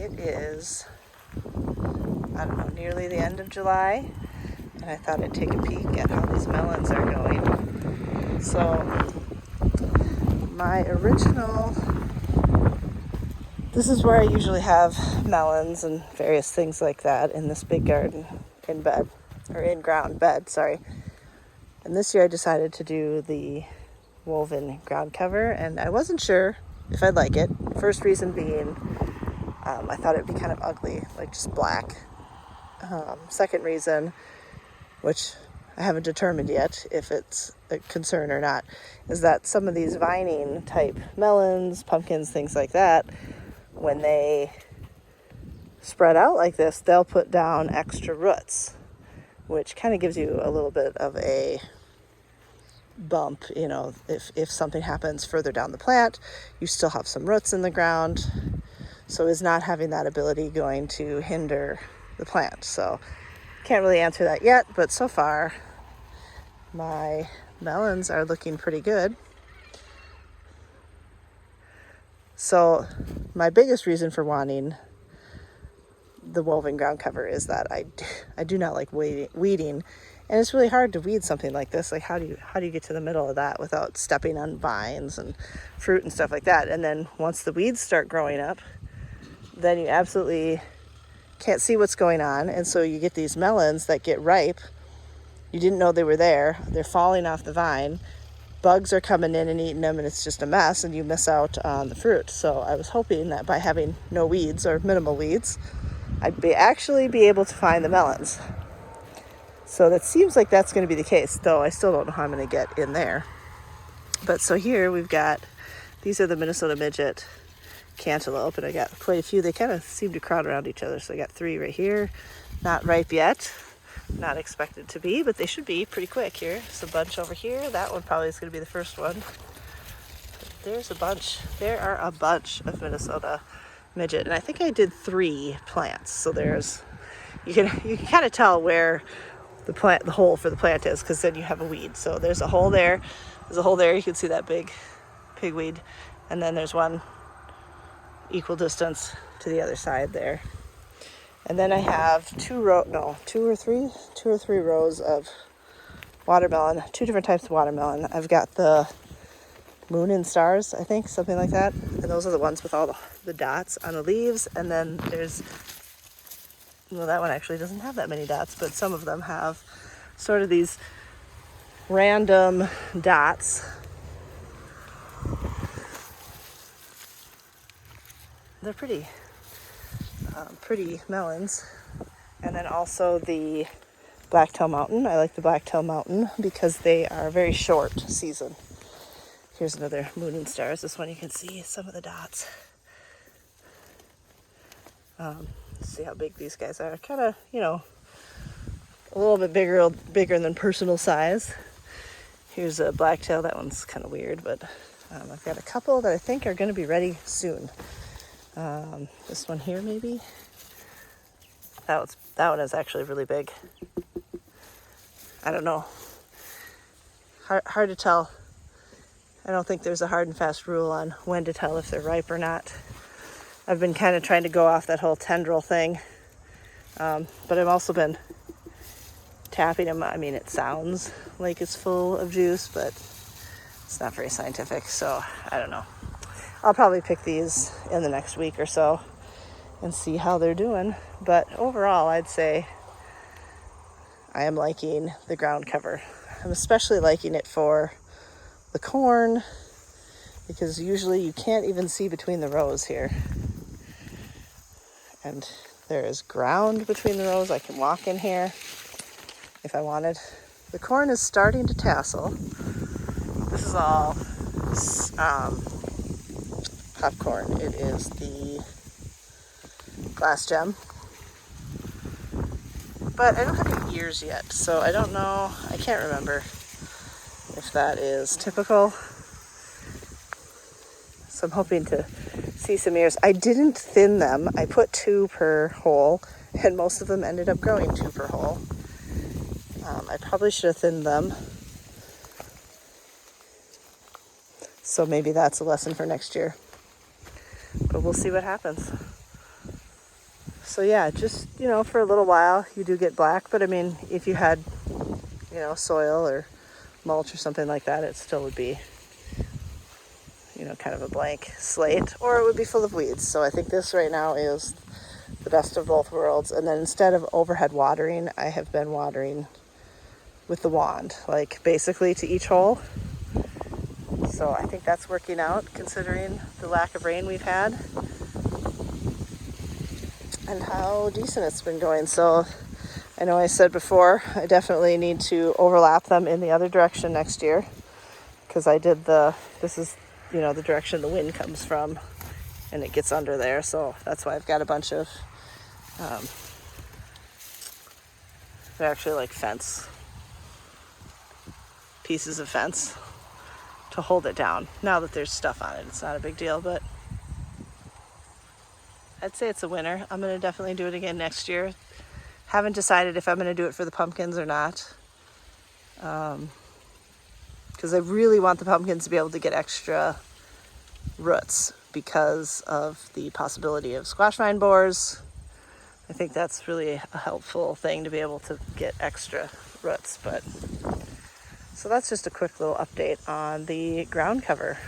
It is, I don't know, nearly the end of July, and I thought I'd take a peek at how these melons are going. So this is where I usually have melons and various things like that in this big garden in ground bed, sorry. And this year I decided to do the woven ground cover, and I wasn't sure if I'd like it. First reason being, I thought it'd be kind of ugly, like just black. Second reason, which I haven't determined yet if it's a concern or not, is that some of these vining type melons, pumpkins, things like that, when they spread out like this, they'll put down extra roots, which kind of gives you a little bit of a bump. You know, if something happens further down the plant, you still have some roots in the ground. So is not having that ability going to hinder the plant? So can't really answer that yet, but so far my melons are looking pretty good. So my biggest reason for wanting the woven ground cover is that I do not like weeding, and it's really hard to weed something like this. Like how do you get to the middle of that without stepping on vines and fruit and stuff like that? And then once the weeds start growing up, then you absolutely can't see what's going on, and so you get these melons that get ripe. You didn't know they were there. They're falling off the vine. Bugs are coming in and eating them, and it's just a mess, and you miss out on the fruit. So I was hoping that by having no weeds or minimal weeds, I'd actually be able to find the melons. So that seems like that's going to be the case, though I still don't know how I'm going to get in there. But so here we've got, these are the Minnesota Midget Cantaloupe, and I got quite a few. They kind of seem to crowd around each other. So I got 3 right here, not ripe yet. Not expected to be, but they should be pretty quick here. There's a bunch over here. That one probably is going to be the first one. But there's a bunch. There are a bunch of Minnesota Midget, and I think I did 3 plants. So you can kind of tell where the hole for the plant is, because then you have a weed. So there's a hole there. There's a hole there. You can see that big pigweed, and then there's one equal distance to the other side there. And then I have 2 or 3 rows of watermelon, 2 different types of watermelon. I've got the Moon and Stars, I think, something like that. And those are the ones with all the dots on the leaves. And then that one actually doesn't have that many dots, but some of them have sort of these random dots. They're pretty melons. And then also the Blacktail Mountain. I like the Blacktail Mountain because they are very short season. Here's another Moon and Stars. This one you can see some of the dots. See how big these guys are. Kind of, a little bit bigger than personal size. Here's a Blacktail. That one's kind of weird, but I've got a couple that I think are going to be ready soon. This one here, maybe. That one is actually really big. I don't know. Hard to tell. I don't think there's a hard and fast rule on when to tell if they're ripe or not. I've been kind of trying to go off that whole tendril thing. But I've also been tapping them. I mean, it sounds like it's full of juice, but it's not very scientific. So I don't know. I'll probably pick these in the next week or so and see how they're doing. But overall, I'd say I am liking the ground cover. I'm especially liking it for the corn, because usually you can't even see between the rows here. And there is ground between the rows. I can walk in here if I wanted. The corn is starting to tassel. This is all popcorn. It is the glass gem. But I don't have any ears yet, so I don't know. I can't remember if that is typical. So I'm hoping to see some ears. I didn't thin them. I put 2 per hole, and most of them ended up growing 2 per hole. I probably should have thinned them. So maybe that's a lesson for next year. But we'll see what happens. So yeah, just, for a little while you do get black, but I mean, if you had, soil or mulch or something like that, it still would be, kind of a blank slate, or it would be full of weeds. So I think this right now is the best of both worlds. And then instead of overhead watering, I have been watering with the wand, like basically to each hole. So I think that's working out considering the lack of rain we've had and how decent it's been going. So I know I said before, I definitely need to overlap them in the other direction next year, because this is, the direction the wind comes from and it gets under there. So that's why I've got a bunch of, they're actually like pieces of fence to hold it down. Now that there's stuff on it, it's not a big deal, but I'd say it's a winner. I'm going to definitely do it again next year. Haven't decided if I'm going to do it for the pumpkins or not. Because I really want the pumpkins to be able to get extra roots because of the possibility of squash vine borers. I think that's really a helpful thing to be able to get extra roots. So that's just a quick little update on the ground cover.